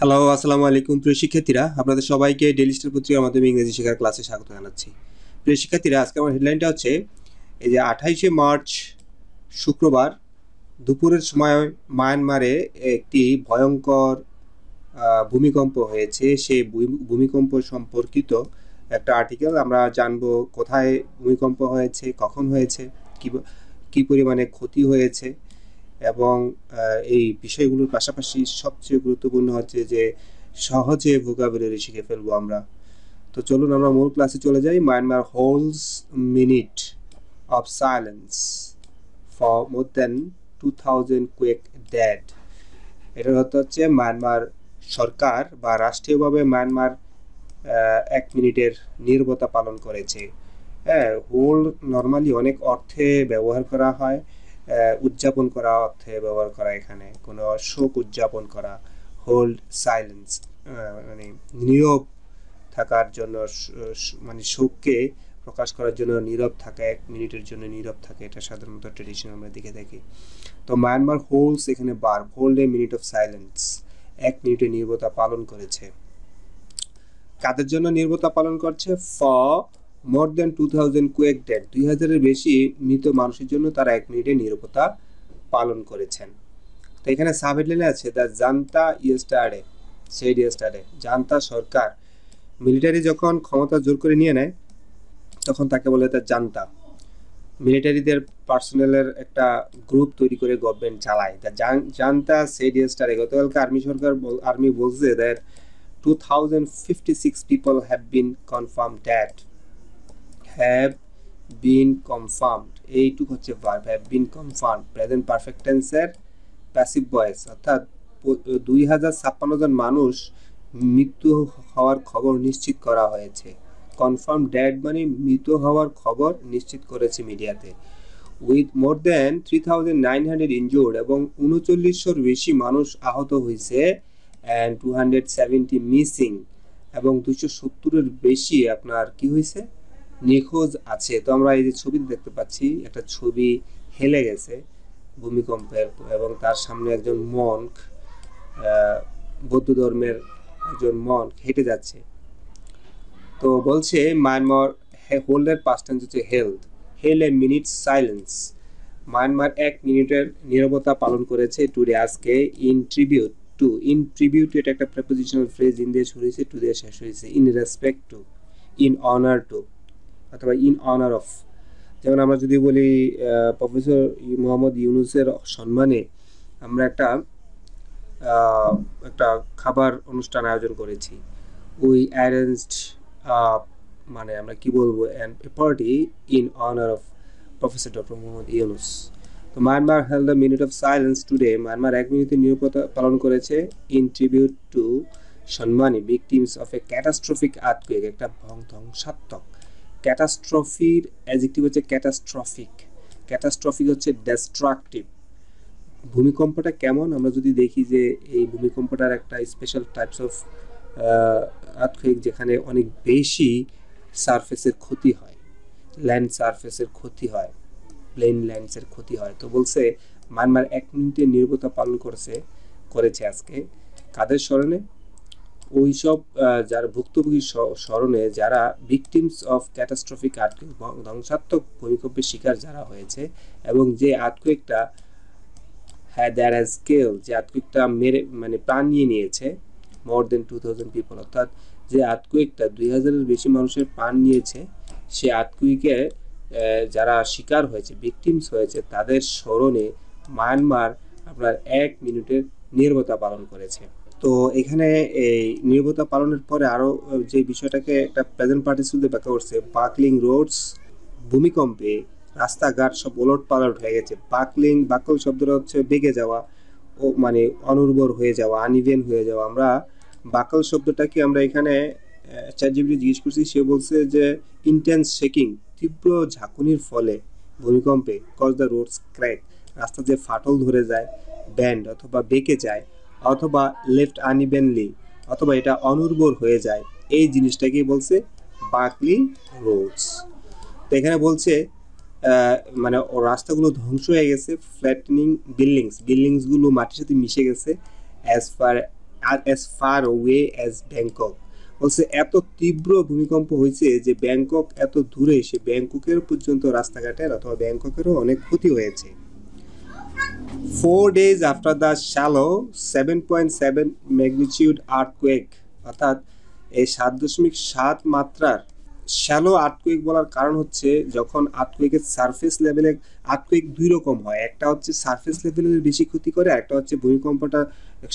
Hello, আসসালামু আলাইকুম প্রিয় শিক্ষার্থীরা। আপনাদের সবাইকে ডেইলি স্টার পত্রিকার মাধ্যমে ইংরেজি শেখার ক্লাসে স্বাগত জানাচ্ছি। প্রিয় শিক্ষার্থীরা, আজকে আমার হেডলাইনটা হচ্ছে এই যে 28শে মার্চ শুক্রবার দুপুরের সময় মায়ানমারে একটি ভয়ঙ্কর ভূমিকম্প হয়েছে। সেই ভূমিকম্প সম্পর্কিত একটা আর্টিকেল আমরা জানবো, কোথায় ভূমিকম্প হয়েছে, কখন হয়েছে, কী পরিমাণে ক্ষতি হয়েছে এবং এই বিষয়গুলোর পাশাপাশি সবচেয়ে গুরুত্বপূর্ণ হচ্ছে যে সহজে ভোকাবুলারি শিখে ফেলবো আমরা। তো চলুন আমরা মূল ক্লাসে চলে যাই। Myanmar holds minute of silence for more than 2000 quake dead. এটার অর্থ হচ্ছে মায়ানমার সরকার বা রাষ্ট্রীয়ভাবে মায়ানমার 1 মিনিটের নীরবতা পালন করেছে। হ্যাঁ, হোল্ড নর্মালি অনেক অর্থে ব্যবহার করা হয়, উদযাপন করা অর্থে ব্যবহার করা, এখানে কোনো শোক উদযাপন করা। হোল্ড সাইলেন্স মানে নীরব থাকার জন্য, মানে শোককে প্রকাশ করার জন্য নীরব থাকা, 1 মিনিটের জন্য নীরব থাকে, এটা সাধারণত ট্রেডিশন আমরা দিকে দেখি। তো মায়ানমার হোল্ডস এখানে বার, hold a minute of silence, 1 মিনিটের নীরবতা পালন করেছে। কাদের জন্য নীরবতা পালন করছে? For more than 2000 quake dead, 2000-এর বেশি মৃত মানুষের জন্য তারা 1 মিনিটের নীরবতা পালন করেছেন। তো এখানে সাব হেডলাইনে আছে the junta yesterday said yesterday. Junta সরকার, মিলিটারি যখন ক্ষমতা জোর করে নিয়ে নেয় তখন তাকে বলে তার জান্তা। মিলিটারিদের পার্সোনালের একটা গ্রুপ তৈরি করে গভর্নমেন্ট চালায়। দ্য জান্তা সেড ইয়েস্টারডে, গতকালকে আর্মি বলছে that 2056 people have been confirmed dead. Have been confirmed, এইটুক হচ্ছে verb, have been confirmed, present perfect টেন্সের প্যাসিভ ভয়েস, অর্থাৎ 2056 জন মানুষ মৃত্যু হওয়ার খবর নিশ্চিত করা হয়েছে। কনফার্ম ডেড মানে মৃত হওয়ার খবর নিশ্চিত করেছে মিডিয়াতে। উইথ মোর দেন 3900 ইনজুর্ড, এবং 3900-এর বেশি মানুষ আহত হয়েছে। অ্যান্ড 270 মিসিং, এবং 270-এর বেশি আপনার কি হয়েছে, নিখোঁজ আছে। তো আমরা এই যে ছবিতে দেখতে পাচ্ছি, একটা ছবি হেলে গেছে ভূমিকম্পের, এবং তার সামনে একজন মঙ্ক, বৌদ্ধ ধর্মের একজন মঙ্ক হেঁটে যাচ্ছে। তো বলছে মায়ানমার হোল্ডের পাস্ট টেন্স হচ্ছে held, held a minute silence. Myanmar 1 মিনিটের নীরবতা পালন করেছে টুডে, আজকে। In tribute to, in tribute এটা একটা প্রেপোজিশনাল ফ্রেজ, ইন দিয়ে শুরু হয়েছে, টু দিয়ে শেষ হয়েছে। In respect to, in honour to, অথবা ইন অনার অফ। যেমন আমরা যদি বলি প্রফেসর মোহাম্মদ ইউনুসের সম্মানে আমরা একটা খাবার অনুষ্ঠান আয়োজন করেছি। উই অ্যারেঞ্জড, মানে আমরা কি বলবো, and a party in honour of professor doctor Mohammad Yunus. তো Myanmar held the minute of silence today, Myanmar 1 মিনিটের নীরবতা পালন করেছে ইন ট্রিবিউট টু, সম্মানী victims of a catastrophic earthquake, একটা ধ্বংসাত্মক। ক্যাটাস্ট্রফির অ্যাডজেক্টিভ হচ্ছে ক্যাটাস্ট্রফিক, ক্যাটাস্ট্রফিক হচ্ছে ডেস্ট্রাকটিভ। ভূমিকম্পটা কেমন আমরা যদি দেখি, যে এই ভূমিকম্পটার একটা স্পেশাল টাইপস অফ আর্থকুয়েক, যেখানে অনেক বেশি সারফেসের ক্ষতি হয়, ল্যান্ড সারফেসের ক্ষতি হয়, প্লেন ল্যান্ডসের ক্ষতি হয়। তো বলছে মায়ানমার 1 মিনিটের নীরবতা পালন করেছে আজকে। কাদের স্মরণে? ওইসব যারা ভুক্তভোগী স্মরণে, যারা ভিকটিমস অফ ক্যাটাস্ট্রফিক আর্থকুয়েক, ধ্বংসাত্মক ভূমিকম্পের শিকার যারা হয়েছে, এবং যে আর্থকুয়েকটা দ্যাট হ্যাজ কিল্ড, যে আর্থকুয়েকটা মানে প্রাণ নিয়েছে মোর দেন 2000 পিপল, অর্থাৎ যে আর্থকুয়েকটা 2000-এর বেশি মানুষের প্রাণ নিয়েছে, সে আর্থকুয়েকে যারা শিকার হয়েছে, ভিকটিমস হয়েছে, তাদের স্মরণে মায়ানমার আপনার 1 মিনিটের নীরবতা পালন করেছে। তো এখানে এই নীরবতা পালনের পরে আরও যে বিষয়টাকে একটা প্রেজেন্ট পার্টিসিপল ব্যাখ্যা করছে, বাকলিং রোডস, ভূমিকম্পে রাস্তাঘাট সব ওলট পালট হয়ে গেছে। বাকল শব্দটা হচ্ছে বেগে যাওয়া, ও মানে অনুর্বর হয়ে যাওয়া, আনইভেন হয়ে যাওয়া। আমরা বাকল শব্দটাকে আমরা এখানে চ্যাটজিপিটি জিজ্ঞেস করছি, সে বলছে যে ইন্টেন্স শেকিং, তীব্র ঝাঁকুনির ফলে ভূমিকম্পে, কজ দ্য রোডস ক্র্যাক, রাস্তা যে ফাটল ধরে যায়, ব্যান্ড অথবা বেঁকে যায়, অথবা লেফট আনইভেনলি, অথবা এটা অনুর্বর হয়ে যায়, এই জিনিসটাকেই বলছে বাকলিং রোডস। তো এখানে বলছে মানে রাস্তাগুলো ধ্বংস হয়ে গেছে, ফ্ল্যাটনিং বিল্ডিংসগুলো মাটির সাথে মিশে গেছে, অ্যাজ ফার আর as far away as Bangkok। বলছে এত তীব্র ভূমিকম্প হয়েছে যে ব্যাংকক এত দূরে, সে ব্যাংককের পর্যন্ত রাস্তাঘাটের অথবা ব্যাংককেরও অনেক ক্ষতি হয়েছে। 4 days after the shallow 7.7 magnitude earthquake, অর্থাৎ এই 7.7 মাত্রার শ্যালো আর্থকুয়েক বলার কারণ হচ্ছে যখন আর্থকুয়েকের সারফেস লেভেলে, আর্থকুয়েক দুই রকম হয়, একটা হচ্ছে সারফেস লেভেলের বেশি ক্ষতি করে, একটা হচ্ছে ভূমিকম্পটা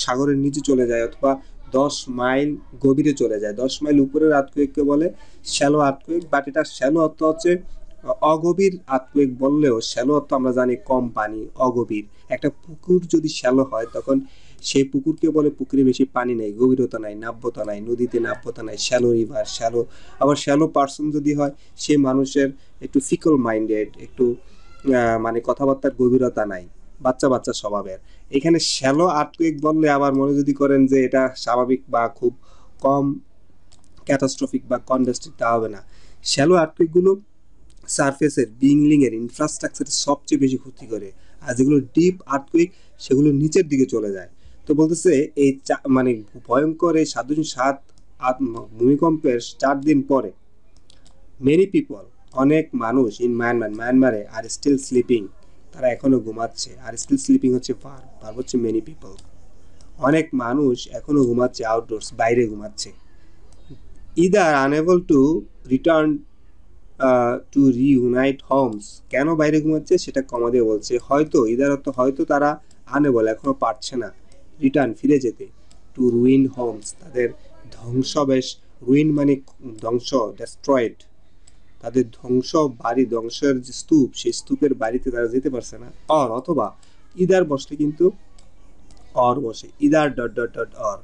সাগরের নিচে চলে যায় অথবা 10 মাইল গভীরে চলে যায়। 10 মাইল উপরের আর্থকুয়েককে বলে শ্যালো আর্থকুয়েক, বাট এটা শ্যালো অর্থ হচ্ছে অগভীর আর্থকুয়েক বললেও শ্যালো অর্থ আমরা জানি কম পানি, অগভীর। একটা পুকুর যদি শ্যালো হয় তখন সেই পুকুরকে বলে পুকুরে বেশি পানি নেই, গভীরতা নাই, নাব্যতা নাই, নদীতে নাব্যতা নাই, শ্যালো রিভার, শ্যালো। আবার শ্যালো পার্সন যদি হয় সে মানুষের একটু ফিকল মাইন্ডেড, একটু মানে কথাবার্তার গভীরতা নাই, বাচ্চা বাচ্চা স্বভাবের। এখানে শ্যালো আর্থকুয়েক বললে আবার মনে যদি করেন যে এটা স্বাভাবিক বা খুব কম ক্যাটাস্ট্রফিক বা কনডাস্টিক, তা হবে না। শ্যালো আর্থকুয়েকগুলো সারফেসের বিল্ডিংয়ের ইনফ্রাস্ট্রাকচারের সবচেয়ে বেশি ক্ষতি করে, আর যেগুলো ডিপ আর্থকুয়েক সেগুলো নিচের দিকে চলে যায়। তো বলতেছে এই মানে ভয়ঙ্কর এই 7.7 ভূমিকম্পের 4 দিন পরে মেনি পিপল, অনেক মানুষ ইন মায়ানমারে আর স্টিল স্লিপিং, তারা এখনো ঘুমাচ্ছে। আর স্টিল স্লিপিং হচ্ছে ভার্ব হচ্ছে মেনি পিপল, অনেক মানুষ এখনো ঘুমাচ্ছে, আউটডোরস, বাইরে ঘুমাচ্ছে। Either unable to return to reunite homes, কেন বাইরে ঘুমাচ্ছে সেটা কমা দিয়ে বলছে। হয়তো ইদার অর্থ হয়তো তারা আনএবল এখনো পারছে না, রিটার্ন ফিরে যেতে, টু রুইন হোমস তাদের ধ্বংসবেশ, রুইন মানে ধ্বংস, ডেস্ট্রয়েড, তাদের ধ্বংস বাড়ি, ধ্বংসের যে স্তূপ সেই স্তূপের বাড়িতে তারা যেতে পারছে না। অর অথবা ইদার বসলে কিন্তু অর বসে, either dot dot dot or,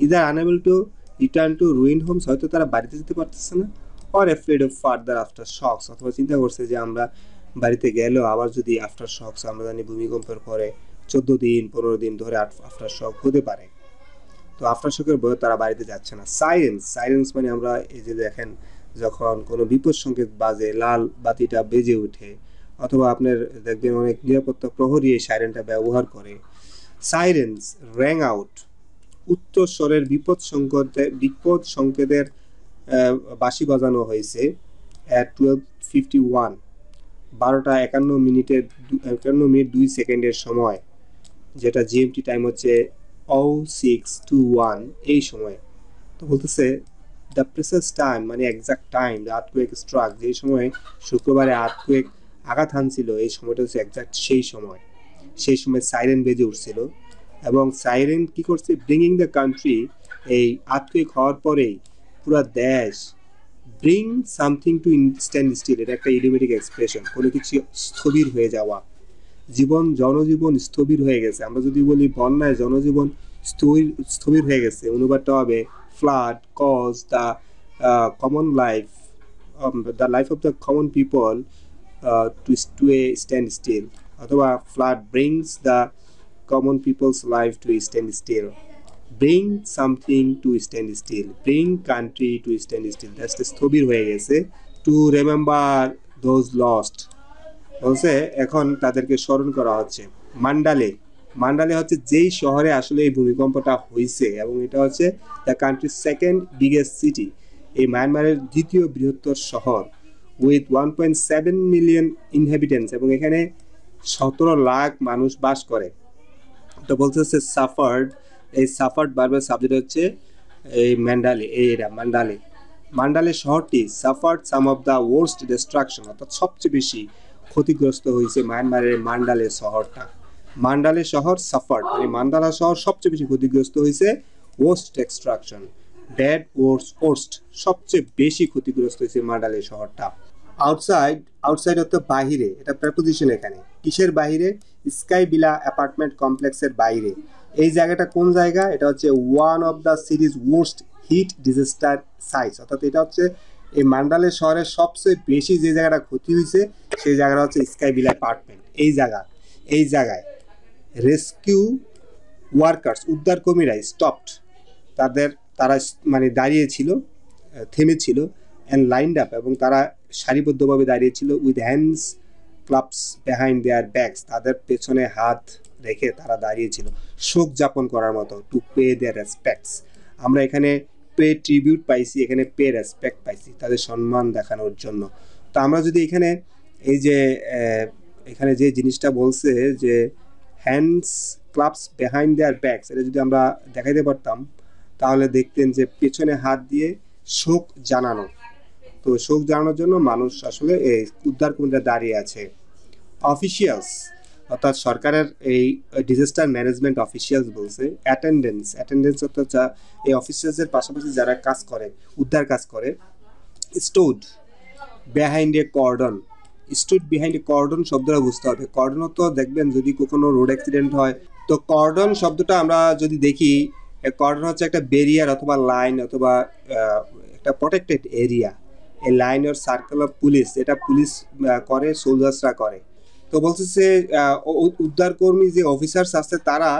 either unable to return to ruin homes, হয়তো তারা বাড়িতে যেতে পারতেছে না, or afraid of further aftershocks, অথবা চিন্তা করছে যে আমরা বাড়িতে গেলেও আবার যদি আফটার শকস, আমরা জানি ভূমিকম্পের পরে 14 দিন 15 দিন ধরে আফটার শক হতে পারে, তো আফটার শকের ভয়ে তারা বাড়িতে যাচ্ছে না। সাইরেন্স মানে আমরা এই যে দেখেন যখন কোনো বিপদ সংকেত বাজে, লাল বাতিটা বেজে ওঠে, অথবা আপনার দেখবেন অনেক নিরাপত্তা প্রহরী এই সাইরেনটা ব্যবহার করে। সাইরেন্স র্যাং আউট, উচ্চস্বরের বিপদ সংকেতের বাঁশি বাজানো হয়েছে at 12:51, 12:51 মিনিট 2 সেকেন্ডের সময়, যেটা জিএমটি টাইম হচ্ছে 0621 এই সময়। তো বলতেছে দ্য প্রিসাইজ টাইম মানে exact time the earthquake struck, যে সময় শুক্রবারে আর্থকুয়েক আঘাত হানছিল এই সময়টা হচ্ছে এক্সাক্ট সেই সময় সাইরেন বেজে উঠছিল। এবং সাইরেন কি করছে, ব্রিঙ্গিং দ্য কান্ট্রি, এই আর্থকুয়েক হওয়ার পরেই পুরো দেশ, bring something to stand still, এটা একটা ইডিওমেটিক এক্সপ্রেশন, কোনো কিছু স্থবির হয়ে যাওয়া, জনজীবন স্থবির হয়ে গেছে। আমরা যদি বলি বন্যায় জনজীবন স্থবির হয়ে গেছে, অনুবাদটা হবে flood cause the common life, the life of the common people to a stand still, অথবা flood brings the common people's life to stand still, bring something to stand still, bring country to stand still, দেশটা স্থবির হয়ে গেছে। To remember those lost, বলছে এখন তাদেরকে স্মরণ করা হচ্ছে। মান্ডালে হচ্ছে যেই শহরে আসলে এই ভূমিকম্পটা হয়েছে, এবং এটা হচ্ছে দ্য কান্ট্রির সেকেন্ড বিগেস্ট সিটি, এই মায়ানমারের দ্বিতীয় বৃহত্তর শহর, উইথ 1.7 মিলিয়ন ইনহ্যাবিটেন্টস, এবং এখানে 17 লাখ মানুষ বাস করে। তো বলতেছে সাফার্ড, এই সাফার্ড বারবার সাবজেক্ট হচ্ছে এই মান্ডালে শহরটি suffered some of the worst destruction, অর্থাৎ সবচেয়ে বেশি ক্ষতিগ্রস্ত হয়েছে মায়ানমারের মান্ডালে শহরটা। মান্ডালে শহর সাফার্ড মানে মান্ডালা শহর সবচেয়ে বেশি ক্ষতিগ্রস্ত হয়েছে, ওয়ার্স্ট ডিস্ট্রাকশন, ব্যাড ওয়ার্স্ট, সবচেয়ে বেশি ক্ষতিগ্রস্ত হয়েছে মান্ডালে শহরটা। আউটসাইড অর্থ বাহিরে, এটা প্রেপোজিশন এখানে, কিসের বাহিরে, স্কাই বিলা অ্যাপার্টমেন্ট কমপ্লেক্সের বাইরে। এই জায়গাটা কোন জায়গা, এটা হচ্ছে one of the series worst hit disaster sites, অর্থাৎ এটা হচ্ছে এই মান্ডালে শহরের সবচেয়ে বেশি যে জায়গাটা ক্ষতি হয়েছে সেই জায়গাটা হচ্ছে স্কাই বিলা অ্যাপার্টমেন্ট। এই জায়গায় রেস্কিউ ওয়ার্কার্স, উদ্ধারকর্মীরা স্টপড, তারা মানে দাঁড়িয়েছিল, থেমেছিল, অ্যান্ড লাইন্ড আপ, এবং তারা সারিবদ্ধভাবে দাঁড়িয়েছিল, with hands clubs behind their backs, তাদের পেছনে হাত রেখে তারা দাঁড়িয়েছিল শোক যাপন করার মতো, টু পে দেয়ার রেসপেক্টস। আমরা এখানে পে ট্রিবিউট পাইছি, এখানে পে রেসপেক্ট পাইছি তাদের সম্মান দেখানোর জন্য। তো আমরা যদি এখানে এই যে এখানে যে জিনিসটা বলছে যে hands clubs behind their backs, এটা যদি আমরা দেখাইতে পারতাম তাহলে দেখতেন যে পেছনে হাত দিয়ে শোক জানানো। তো শোক জানানোর জন্য মানুষ আসলে এই উদ্ধারকর্মীরা দাঁড়িয়ে আছে। অফিসিয়ালস অর্থাৎ সরকারের এই ডিজাস্টার ম্যানেজমেন্ট অফিসিয়ালস বলছে অ্যাটেন্ডেন্স অর্থাৎ এই অফিসিয়ালসের পাশাপাশি যারা কাজ করে, উদ্ধার কাজ করে, স্টুড বিহাইন্ড এ কর্ডন। স্টুড বিহাইন্ড এ কর্ডন শব্দটা বুঝতে হবে। কর্ডনও তো দেখবেন যদি কোনো রোড অ্যাক্সিডেন্ট হয়, তো কর্ডন শব্দটা আমরা যদি দেখি, কর্ডন হচ্ছে একটা ব্যারিয়ার অথবা লাইন অথবা একটা প্রোটেক্টেড এরিয়া। এই line or circle of police, এটা পুলিশ করে, সোলজার্সরা করে। তো বলতেছে উদ্ধারকর্মী যে অফিসার্স আছে তারা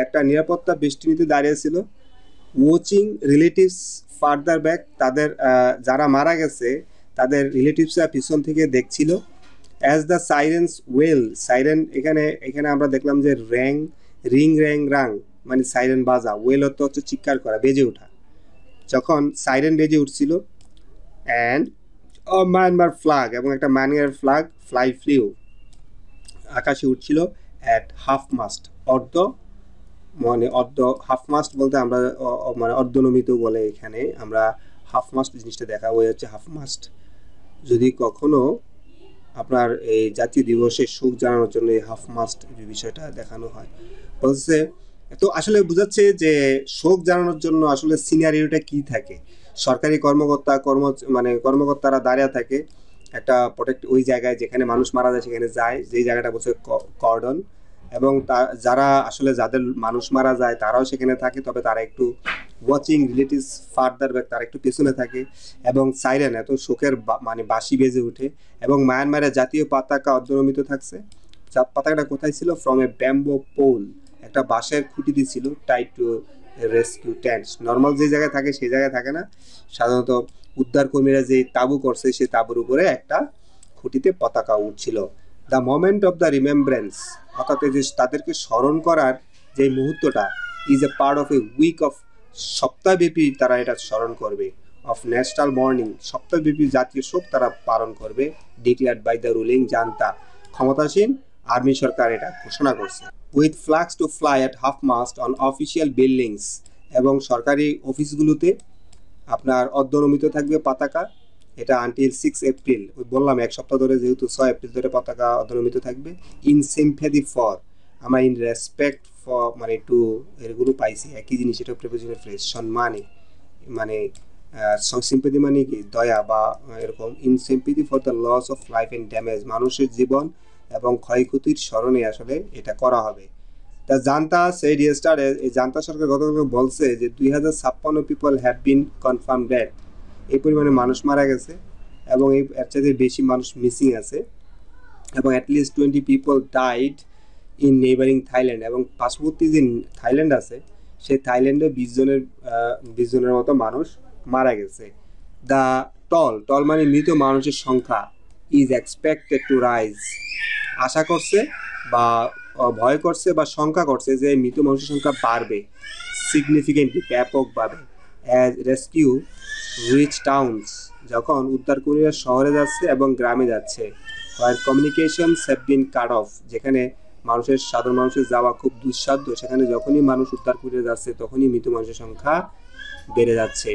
একটা নিরাপত্তা বেষ্টনীতে দাঁড়িয়েছিল, ওয়াচিং রিলেটিভস ফার্দার ব্যাক। তাদের যারা মারা গেছে তাদের রিলেটিভসরা পিছন থেকে দেখছিল। As the sirens well, siren এখানে আমরা দেখলাম যে রিং র্যাং রাং মানে সাইরেন বাজা, ওয়েল অর্থ হচ্ছে চিৎকার করা, বেজে ওঠা। যখন সাইরেন বেজে উঠছিল অ্যান্ড মায়ানমার ফ্ল্যাগ, এবং একটা মায়ানমার ফ্ল্যাগ ফ্লিউ আকাশে উঠছিল at half must, half must বলতে আমরা মানে অর্ধনমিত বলে, এখানে আমরা হাফ মাস্ট জিনিসটা দেখা হয়ে যাচ্ছে হাফ মাস্ট। যদি কখনো আপনার এই জাতীয় দিবসে শোক জানানোর জন্য এই হাফ মাস্ট বিষয়টা দেখানো হয় বলছে। তো আসলে বোঝাচ্ছে যে শোক জানানোর জন্য আসলে সিনারিওটা কি থাকে। সরকারি কর্মকর্তারা দাঁড়িয়ে থাকে একটা ওই জায়গায় যেখানে মানুষ মারা যায় সেখানে যায়, যেই জায়গাটা বলছে কর্ডন, এবং যারা আসলে যাদের মানুষ মারা যায় তারাও সেখানে থাকে, তবে তারা একটু ওয়াচিং রিলেটিভস ফার্দার ব্যাক, তারা একটু পেছনে থাকে। এবং সাইরেন এত শোকের মানে বাঁশি বেজে ওঠে, এবং মায়ানমারের জাতীয় পতাকা অর্ধনমিত থাকছে। পতাকাটা কোথায় ছিল? ফ্রম এ ব্যাম্বো পোল, একটা বাঁশের খুঁটিতে ছিল, টাইড টু রেস্কিউ ট্যান্টস। নর্মাল যে জায়গায় থাকে সেই জায়গায় থাকে না, সাধারণত উদ্ধারকর্মীরা যে তাঁবু করছে সেই তাঁবুর উপরে একটা খুঁটিতে পতাকা উঠছিল। The moment of the remembrance, অর্থাৎ যে তাদেরকে স্মরণ করার যে মুহূর্তটা, is a part of a week of, সপ্তাহব্যাপী তারা এটা স্মরণ করবে, অফ ন্যাশনাল মর্নিং, সপ্তাহব্যাপী জাতীয় শোক তারা পালন করবে, declared by the ruling junta, ক্ষমতাসীন আর্মি সরকার এটা ঘোষণা করছে। With flags to fly at half mast on official buildings, এবং সরকারি অফিসগুলোতে আপনার অর্ধনমিত থাকবে পতাকা, এটা আনটিল 6 এপ্রিল, ওই বললাম এক সপ্তাহ ধরে, যেহেতু 6 এপ্রিল ধরে পতাকা অর্ধনমিত থাকবে। ইন সিম্প্যাথি ফর, আমরা ইন রেসপেক্ট ফর মানে একটু এগুলো পাইছি একই জিনিস, এটা প্রিপোজিশনাল ফ্রেজ, সম্মানে মানে সিম্প্যাথি মানে কি দয়া বা এরকম। In sympathy for the loss of life and damage, মানুষের জীবন এবং ক্ষয়ক্ষতির স্মরণে আসলে এটা করা হবে। তা জান্তা সেড ইয়েস্টারডে, এই জান্তা সরকার গতকাল বলছে যে 2056 people have been confirm death, এই পরিমাণে মানুষ মারা গেছে এবং এর চাইতে বেশি মানুষ মিসিং আছে, এবং at least 20 people died in neighbouring Thailand, এবং পার্শ্ববর্তী যে থাইল্যান্ড আছে সেই থাইল্যান্ডে 20 জনের মতো মানুষ মারা গেছে। দ্য টল মানে মৃত মানুষের সংখ্যা, ইজ এক্সপেক্টেড টু রাইজ, আশা করছে বা ভয় করছে বা শঙ্কা করছে যে মৃত মানুষের সংখ্যা বাড়বে সিগনিফিকেন্টলি, ব্যাপকভাবে। অ্যাজ রেস্কিউ রিচ টাউনস, যখন উদ্ধারকর্মীরা শহরে যাচ্ছে এবং গ্রামে যাচ্ছে। Where communications have been cut off, যেখানে সাধারণ মানুষের যাওয়া খুব দুঃসাধ্য, সেখানে যখনই মানুষ উদ্ধার করে যাচ্ছে তখনই মৃত মানুষের সংখ্যা বেড়ে যাচ্ছে।